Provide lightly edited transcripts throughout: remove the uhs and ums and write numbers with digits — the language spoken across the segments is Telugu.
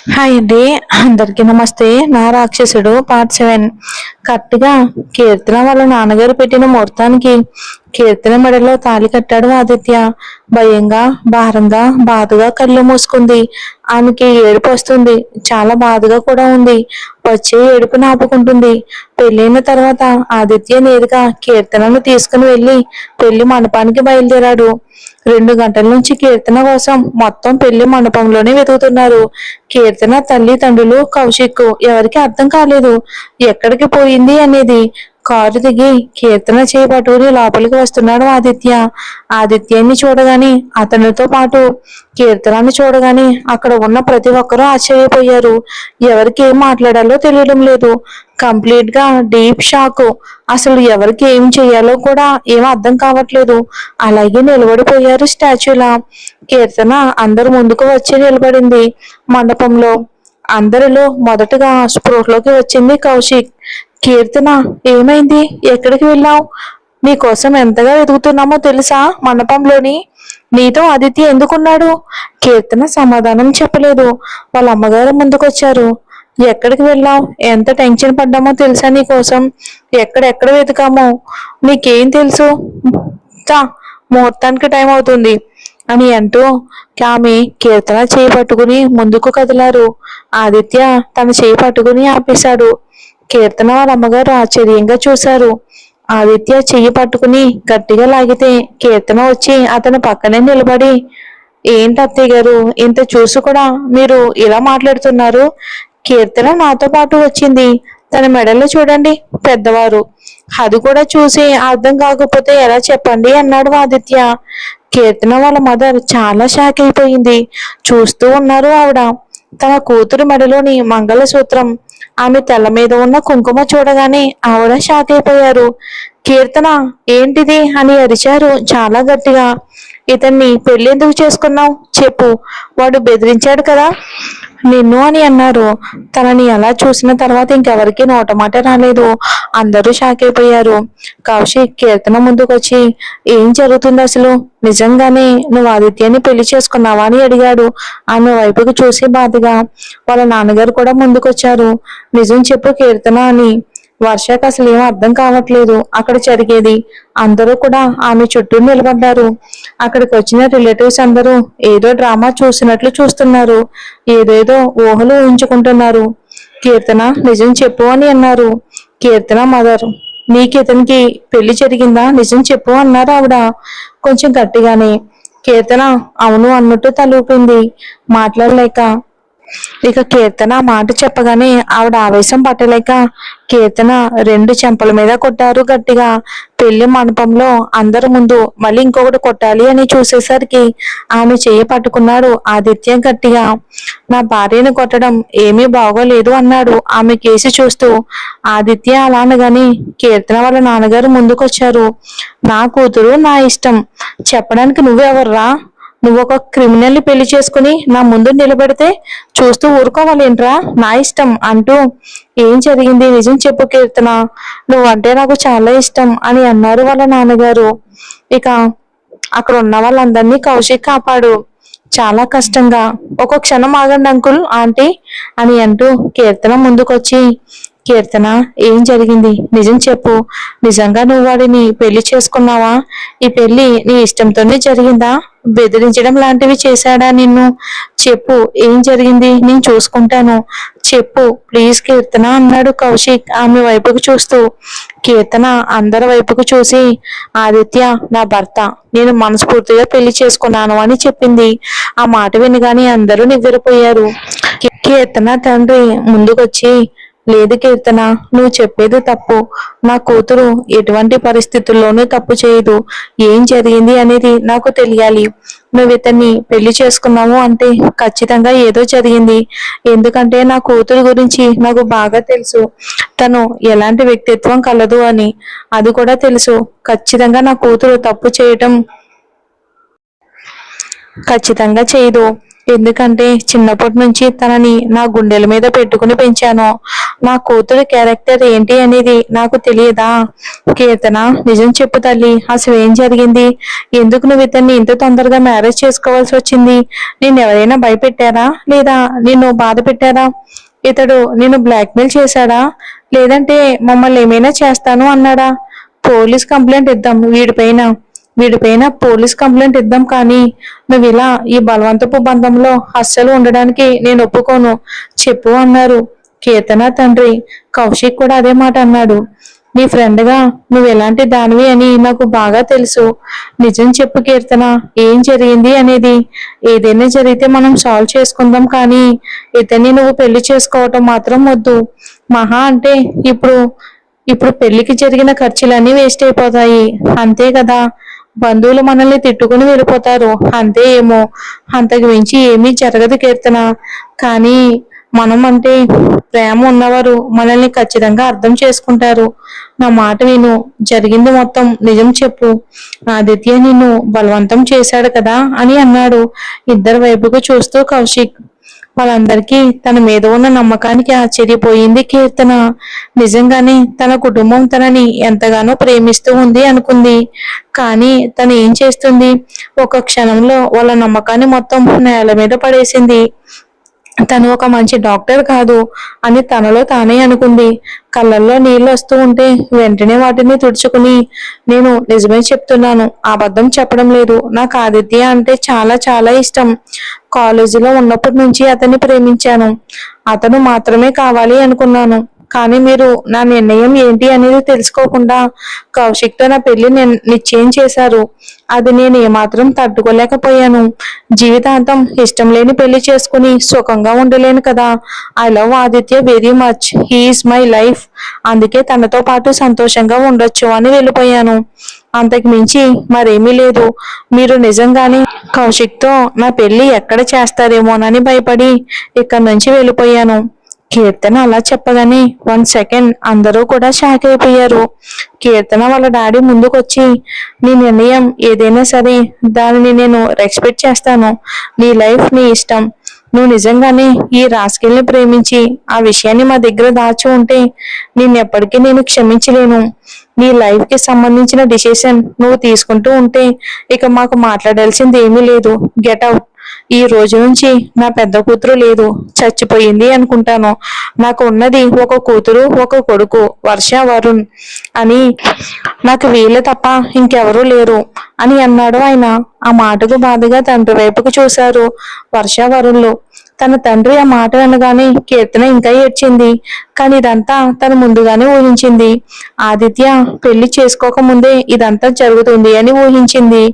హాయ్ అండి. అందరికీ నమస్తే. నా రాక్షసుడు పార్ట్ 7. కరెక్ట్‌గా కీర్తన వాళ్ళ నాన్నగారు పెట్టిన ముహూర్తానికి కీర్తన మెడలో తాళి కట్టాడు ఆదిత్య. భయంగా, భారంగా, బాధగా కళ్ళు మూసుకుంది. ఆమెకి ఏడుపు వస్తుంది. చాలా బాధగా కూడా ఉంది. వచ్చే ఏడుపుని ఆపుకుంటుంది. పెళ్ళైన తర్వాత ఆదిత్య నేరుగా కీర్తనను తీసుకుని వెళ్ళి పెళ్లి మండపానికి బయలుదేరాడు. 2 గంటల నుంచి కీర్తన కోసం మొత్తం పెళ్లి మండపంలోనే వెతుకుతున్నారు. కీర్తన తల్లిదండ్రులు, కౌశిక్ ఎవరికి అర్థం కాలేదు ఎక్కడికి పోయింది అనేది. కారు దిగి కీర్తన చేయి పట్టుకుని లోపలికి వస్తున్నాడు ఆదిత్య. ఆదిత్యాన్ని చూడగానే, అతనితో పాటు కీర్తనని చూడగానే అక్కడ ఉన్న ప్రతి ఒక్కరూ ఆశ్చర్యపోయారు. ఎవరికి ఏం మాట్లాడాలో తెలియడం లేదు. కంప్లీట్ గా డీప్ షాక్. అసలు ఎవరికి ఏం చెయ్యాలో కూడా ఏం అర్థం కావట్లేదు. అలాగే నిలబడిపోయారు స్టాచ్యూలా. కీర్తన అందరు ముందుకు వచ్చి నిలబడింది మండపంలో. అందరిలో మొదటగా స్పృహలోకి వచ్చింది కౌశిక్. కీర్తన, ఏమైంది? ఎక్కడికి వెళ్ళావు? నీకోసం ఎంతగా వెతుకుతున్నామో తెలుసా మండపంలోని. నీతో ఆదిత్య ఎందుకున్నాడు? కీర్తన సమాధానం చెప్పలేదు. వాళ్ళ అమ్మగారు ముందుకొచ్చారు. ఎక్కడికి వెళ్ళావు? ఎంత టెన్షన్ పడ్డామో తెలుసా నీకోసం? ఎక్కడెక్కడ వెతికామో నీకేం తెలుసు? తా, ముహూర్తానికి టైం అవుతుంది అని అంటూ ఆమె కీర్తన చేయి పట్టుకుని ముందుకు కదిలారు. ఆదిత్య తన చేయి పట్టుకుని ఆపేశాడు. కీర్తన వాళ్ళ అమ్మగారు ఆశ్చర్యంగా చూశారు. ఆదిత్య చెయ్యి పట్టుకుని గట్టిగా లాగితే కీర్తన వచ్చి అతని పక్కనే నిలబడి, ఏంటి అత్తయ్య గారు, ఇంత చూసి కూడా మీరు ఇలా మాట్లాడుతున్నారు? కీర్తన నాతో పాటు వచ్చింది. తన మెడల్లో చూడండి పెద్దవారు. అది కూడా చూసి అర్థం కాకపోతే ఎలా చెప్పండి అన్నాడు ఆదిత్య. కీర్తన వాళ్ళ మదర్ చాలా షాక్ అయిపోయింది. చూస్తూ ఉన్నారు ఆవిడ. తన కూతురు మెడలోని మంగళసూత్రం, ఆమె తల మీద ఉన్న కుంకుమ చూడగానే ఆవిడ షాక్ అయిపోయారు. కీర్తన, ఏంటిది అని అరిచారు చాలా గట్టిగా. ఇతన్ని పెళ్ళెందుకు చేసుకున్నావు చెప్పు, వాడు బెదిరించాడు కదా నిన్ను అని అన్నారు. తనని అలా చూసిన తర్వాత ఇంకెవరికి నోటమాట రాలేదు. అందరూ షాక్ అయిపోయారు. కౌశిక్ కీర్తన ముందుకొచ్చి, ఏం జరుగుతుంది అసలు? నిజంగానే నువ్వు ఆదిత్యాన్ని పెళ్లి చేసుకున్నావా అని అడిగాడు ఆమె వైపుకు చూసి బాధగా. వాళ్ళ నాన్నగారు కూడా ముందుకొచ్చారు. నిజం చెప్పు కీర్తన అని. వర్షకు అసలు ఏం అర్థం కావట్లేదు అక్కడ జరిగేది. అందరూ కూడా ఆమె చుట్టూ నిలబడ్డారు. అక్కడికి వచ్చిన రిలేటివ్స్ అందరూ ఏదో డ్రామా చూసినట్లు చూస్తున్నారు. ఏదేదో ఊహలు ఊహించుకుంటున్నారు. కీర్తన, నిజం చెప్పు అని అన్నారు. కీర్తన మదర్, నీకు ఇతనికి పెళ్లి జరిగిందా? నిజం చెప్పు అన్నారు ఆవిడ కొంచెం గట్టిగానే. కీర్తన అవును అన్నట్టు తలూపింది, మాట్లాడలేక. ఇక కీర్తన మాట చెప్పగానే ఆవిడ ఆవేశం పట్టలేక కీర్తన 2 చెంపల మీద కొట్టారు గట్టిగా. పెళ్లి మండపంలో అందరి ముందు మళ్ళీ ఇంకొకటి కొట్టాలి అని చూసేసరికి ఆమె చెయ్యి పట్టుకున్నాడు ఆదిత్య గట్టిగా. నా భార్యను కొట్టడం ఏమీ బాగోలేదు అన్నాడు ఆమె కేసి చూస్తూ. ఆదిత్య అలా అనగానే కీర్తన వాళ్ళ నాన్నగారు ముందుకొచ్చారు. నా కూతురు నా ఇష్టం చెప్పడానికి నువ్వెవర్రా? నువ్వు ఒక క్రిమినల్ ని పెళ్లి చేసుకుని నా ముందు నిలబెడితే చూస్తూ ఊరుకోవాలేంట్రా? నా ఇష్టం అంటూ, ఏం జరిగింది నిజం చెప్పు కీర్తన, నువ్వంటే నాకు చాలా ఇష్టం అని అన్నారు వాళ్ళ నాన్నగారు. ఇక అక్కడ ఉన్న వాళ్ళందరినీ కౌశిక్ కాపాడు చాలా కష్టంగా. ఒక క్షణం ఆగండి అంకుల్, ఆంటీ అని అంటూ కీర్తన ముందుకొచ్చి, కీర్తన, ఏం జరిగింది నిజం చెప్పు. నిజంగా నువ్వు వాడిని పెళ్లి చేసుకున్నావా? ఈ పెళ్లి నీ ఇష్టంతోనే జరిగిందా? బెదిరించడం లాంటివి చేశాడా నిన్ను? చెప్పు, ఏం జరిగింది? నేను చూసుకుంటాను, చెప్పు ప్లీజ్ కీర్తన అన్నాడు కౌశిక్ ఆమె వైపుకు చూస్తూ. కీర్తన అందరి వైపుకు చూసి, ఆదిత్య నా భర్త, నేను మనస్ఫూర్తిగా పెళ్లి చేసుకున్నాను అని చెప్పింది. ఆ మాట వినగానే అందరూ నివ్వెరపోయారు. కీర్తన తండ్రి ముందుకొచ్చి, లేదు కీర్తన, నువ్వు చెప్పేది తప్పు. నా కూతురు ఎటువంటి పరిస్థితుల్లోనూ తప్పు చేయదు. ఏం జరిగింది అనేది నాకు తెలియాలి. నువ్వు ఇతన్ని పెళ్లి చేసుకున్నావు అంటే ఖచ్చితంగా ఏదో జరిగింది. ఎందుకంటే నా కూతురు గురించి నాకు బాగా తెలుసు. తను ఎలాంటి వ్యక్తిత్వం కలదు అని అది కూడా తెలుసు. ఖచ్చితంగా నా కూతురు తప్పు చేయటం ఖచ్చితంగా చేయదు. ఎందుకంటే చిన్నప్పటి నుంచి తనని నా గుండెల మీద పెట్టుకుని పెంచాను. నా కూతురు క్యారెక్టర్ ఏంటి అనేది నాకు తెలియదా? కీర్తన, నిజం చెప్పు తల్లి, అసలు ఏం జరిగింది? ఎందుకు నువ్వు ఇతన్ని ఇంత తొందరగా మ్యారేజ్ చేసుకోవాల్సి వచ్చింది? నేను ఎవరైనా భయపెట్టారా, లేదా నిన్ను బాధ పెట్టారా? ఇతడు నిన్ను బ్లాక్మెయిల్ చేశాడా, లేదంటే మమ్మల్ని ఏమైనా చేస్తాను అన్నాడా? పోలీస్ కంప్లైంట్ ఇద్దాం వీడిపైన పోలీస్ కంప్లైంట్ ఇద్దాం, కానీ నువ్వు ఇలా ఈ బలవంతపు బంధంలో అస్సలు ఉండడానికి నేను ఒప్పుకోను. చెప్పు అన్నారు. కీర్తన తండ్రి కౌశిక్ కూడా అదే మాట అన్నాడు. నీ ఫ్రెండ్గా నువ్వు ఎలాంటి దానివి అని నాకు బాగా తెలుసు. నిజం చెప్పు కీర్తన, ఏం జరిగింది అనేది. ఏదైనా జరిగితే మనం సాల్వ్ చేసుకుందాం, కానీ ఇతన్ని నువ్వు పెళ్లి చేసుకోవటం మాత్రం వద్దు. మహా అంటే ఇప్పుడు ఇప్పుడు పెళ్లికి జరిగిన ఖర్చులన్నీ వేస్ట్ అయిపోతాయి, అంతే కదా. బంధువులు మనల్ని తిట్టుకుని వెళ్ళిపోతారు, అంతే. ఏమో, అంతకు మించి ఏమీ జరగదు కీర్తన. కానీ మనం అంటే ప్రేమ ఉన్నవారు మనల్ని ఖచ్చితంగా అర్థం చేసుకుంటారు. నా మాట విను, జరిగింది మొత్తం నిజం చెప్పు. ఆదిత్య నిన్ను బలవంతం చేశాడు కదా అని అన్నాడు ఇద్దరు వైపుకు చూస్తూ కౌశిక్. వాళ్ళందరికీ తన మీద ఉన్న నమ్మకానికి ఆశ్చర్యపోయింది కీర్తన. నిజంగానే తన కుటుంబం తనని ఎంతగానో ప్రేమిస్తూ ఉంది అనుకుంది. కానీ తను ఏం చేస్తుంది? ఒక క్షణంలో వాళ్ళ నమ్మకాన్ని మొత్తం నేల మీద పడేసింది. తను ఒక మంచి డాక్టర్ కాదు అని తనలో తానే అనుకుంది. కళ్ళల్లో నీళ్లు వస్తూ ఉంటే వెంటనే వాటిని తుడుచుకుని, నేను నిజమే చెప్తున్నాను, అబద్ధం చెప్పడం లేదు. నాకు ఆదిత్య అంటే చాలా చాలా ఇష్టం. కాలేజీలో ఉన్నప్పటి నుంచి అతన్ని ప్రేమించాను. అతను మాత్రమే కావాలి అనుకున్నాను. కానీ మీరు నా నిర్ణయం ఏంటి అనేది తెలుసుకోకుండా కౌశిక్తో నా పెళ్లి నిశ్చయం చేశారు. అది నేను ఏమాత్రం తట్టుకోలేకపోయాను. జీవితాంతం ఇష్టం లేని పెళ్లి చేసుకుని సుఖంగా ఉండలేను కదా. I love Aditya very much, he's my life. అందుకే తనతో పాటు సంతోషంగా ఉండొచ్చు అని వెళ్ళిపోయాను. అంతకు మించి మరేమీ లేదు. మీరు నిజంగానే కౌశిక్తో నా పెళ్లి ఎక్కడ చేస్తారేమోనని భయపడి ఇక్కడి నుంచి వెళ్ళిపోయాను. కీర్తన అలా చెప్పగానే 1 సెకండ్ అందరూ కూడా షాక్ అయిపోయారు. కీర్తన వాళ్ళ డాడీ ముందుకొచ్చి, నీ నిర్ణయం ఏదైనా సరే దానిని నేను రెస్పెక్ట్ చేస్తాను. నీ లైఫ్ నీ ఇష్టం. నువ్వు నిజంగానే ఈ రాస్కెల్ని ప్రేమించి ఆ విషయాన్ని మా దగ్గర దాచి ఉంటే నిన్నెప్పటికీ నేను క్షమించలేను. నీ లైఫ్ కి సంబంధించిన డిసిషన్ నువ్వు తీసుకుంటూ ఉంటే ఇక మాకు మాట్లాడాల్సింది ఏమీ లేదు. Get out. ఈ రోజు నుంచి నా పెద్ద కూతురు లేదు, చచ్చిపోయింది అనుకుంటాను. నాకు ఉన్నది ఒక కూతురు ఒక కొడుకు, వర్ష, వరుణ్ అని. నాకు వీళ్ళు తప్ప ఇంకెవరూ లేరు అని అన్నాడు ఆయన. ఆ మాటకు బాధగా తండ్రి వైపుకు చూశారు వర్ష, వరుణ్లు. తన తండ్రి ఆ మాట అనగానే కీర్తన ఇంకా ఏడ్చింది. కానీ ఇదంతా తను ముందుగానే ఊహించింది. ఆదిత్య పెళ్లి చేసుకోక ముందే ఇదంతా జరుగుతుంది అని ఊహించింది.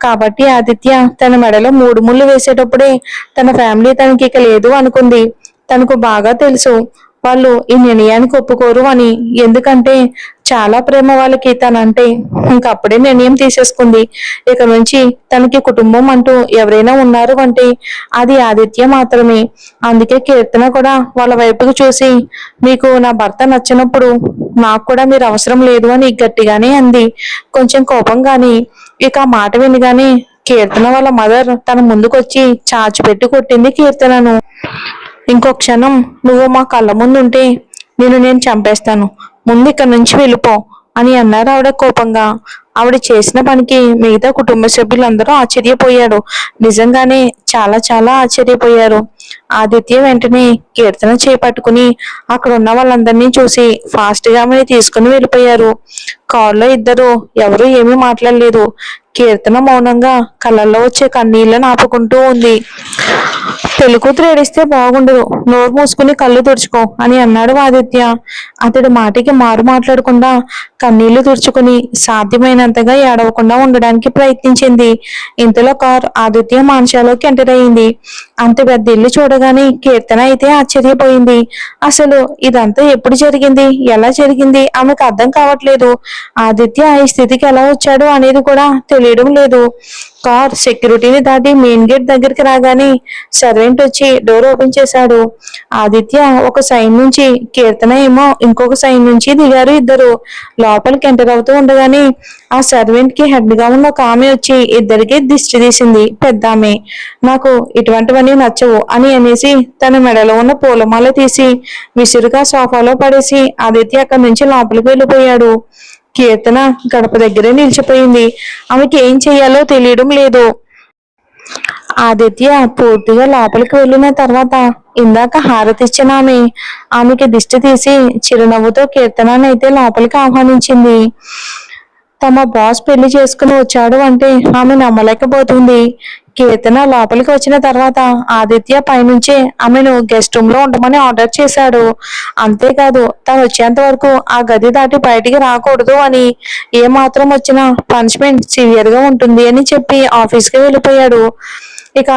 కాబట్టి ఆదిత్య తన మెడలో 3 ముళ్ళు వేసేటప్పుడే తన ఫ్యామిలీ తనకి ఇక లేదు అనుకుంది. తనకు బాగా తెలుసు వాళ్ళు ఈ నిర్ణయానికి ఒప్పుకోరు అని. ఎందుకంటే చాలా ప్రేమ వాళ్ళకి తనంటే. ఇంకప్పుడే నిర్ణయం తీసేసుకుంది. ఇక నుంచి తనకి కుటుంబం అంటూ ఎవరైనా ఉన్నారు అంటే అది ఆదిత్య మాత్రమే. అందుకే కీర్తన కూడా వాళ్ళ వైపుకు చూసి, మీకు నా భర్త నచ్చినప్పుడు నాకు కూడా మీరు అవసరం లేదు అని గట్టిగానే అంది, కొంచెం కోపంగాని. ఇక ఆ మాట వినగానే కీర్తన వాళ్ళ మదర్ తన ముందుకొచ్చి చాచిపెట్టి కొట్టింది కీర్తనను. ఇంకో క్షణం నువ్వు మా కళ్ళ ముందుంటే నేను చంపేస్తాను. ముందు ఇక్కడి నుంచి వెళ్ళిపో అని అన్నారు ఆవిడ కోపంగా. ఆవిడ చేసిన పనికి మిగతా కుటుంబ సభ్యులందరూ ఆశ్చర్యపోయారు. నిజంగానే చాలా చాలా ఆశ్చర్యపోయారు. ఆదిత్య వెంటనే కీర్తన చేపట్టుకుని అక్కడ ఉన్న వాళ్ళందరినీ చూసి ఫాస్ట్ గా ఆమెను తీసుకుని వెళ్ళిపోయారు. కారులో ఇద్దరు ఎవరు ఏమీ మాట్లాడలేదు. కీర్తన మౌనంగా కళ్ళల్లో వచ్చే కన్నీళ్లను ఆపుకుంటూ ఉంది. పెళ్లి కూతురు ఏడిస్తే బాగుండదు, నోరు మూసుకుని కళ్ళు తుడుచుకో అని అన్నాడు ఆదిత్య. అతడి మాటకి మారు మాట్లాడకుండా కన్నీళ్లు తుడుచుకుని సాధ్యమైనంతగా ఏడవకుండా ఉండడానికి ప్రయత్నించింది. ఇంతలో కార్ ఆదిత్య మాన్షాలోకి ఎంటర్ అయింది. అంత పెద్ద ఇల్లు చూడగానే కీర్తన అయితే ఆశ్చర్యపోయింది. అసలు ఇదంతా ఎప్పుడు జరిగింది, ఎలా జరిగింది ఆమెకు అర్థం కావట్లేదు. ఆదిత్య ఈ స్థితికి ఎలా వచ్చాడు అనేది కూడా తెలియడం లేదు. కార్ సెక్యూరిటీని దాటి మెయిన్ గేట్ దగ్గరికి రాగానే సర్వెంట్ వచ్చి డోర్ ఓపెన్ చేశాడు. ఆదిత్య ఒక సైడ్ నుంచి, కీర్తన ఏమో ఇంకొక సైడ్ నుంచి దిగారు ఇద్దరు. లోపలికి ఎంటర్ అవుతూ ఉండగానే ఆ సర్వెంట్ కి హెడ్ గా ఉన్న ఒక ఆమె వచ్చి ఇద్దరికి దిష్టి తీసింది. పెద్ద ఆమె, నాకు ఇటువంటివన్నీ నచ్చవు అని అనేసి తన మెడలో ఉన్న పూలమాల తీసి విసురుగా సోఫాలో పడేసి ఆదిత్య అక్కడి నుంచి లోపలికి వెళ్ళిపోయాడు. కీర్తన గడప దగ్గరే నిలిచిపోయింది. ఆమెకి ఏం చెయ్యాలో తెలియడం లేదు. ఆదిత్య పూర్తిగా లోపలికి వెళ్ళిన తర్వాత ఇందాక హారతిచ్చిన ఆమెకి దిష్టి తీసి చిరునవ్వుతో కీర్తననైతే లోపలికి ఆహ్వానించింది. తమ బాస్ పెళ్లి చేసుకుని వచ్చాడు అంటే ఆమె నమ్మలేకపోతుంది. కీర్తన లోపలికి వచ్చిన తర్వాత ఆదిత్య పైనుంచే ఆమెను గెస్ట్ రూమ్ లో ఉండమని ఆర్డర్ చేశాడు. అంతేకాదు తను వచ్చేంత వరకు ఆ గది దాటి బయటికి రాకూడదు అని, ఏ మాత్రం వచ్చినా పనిష్మెంట్ సివియర్ గా ఉంటుంది అని చెప్పి ఆఫీస్కి వెళ్ళిపోయాడు. ఇక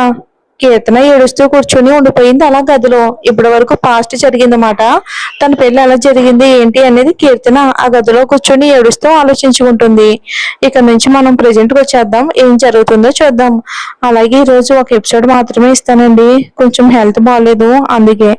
కీర్తన ఏడుస్తూ కూర్చొని ఉండిపోయింది అలా గదిలో. ఇప్పటి వరకు పాస్ట్ జరిగిందన్నమాట. తన పెళ్లి ఎలా జరిగింది ఏంటి అనేది కీర్తన ఆ గదిలో కూర్చొని ఏడుస్తూ ఆలోచించుకుంటుంది. ఇక నుంచి మనం ప్రెజెంట్ కి వచ్చేద్దాం, ఏం జరుగుతుందో చూద్దాం. అలాగే ఈ రోజు ఒక ఎపిసోడ్ మాత్రమే ఇస్తానండి, కొంచెం హెల్త్ బాగాలేదు అందుకే.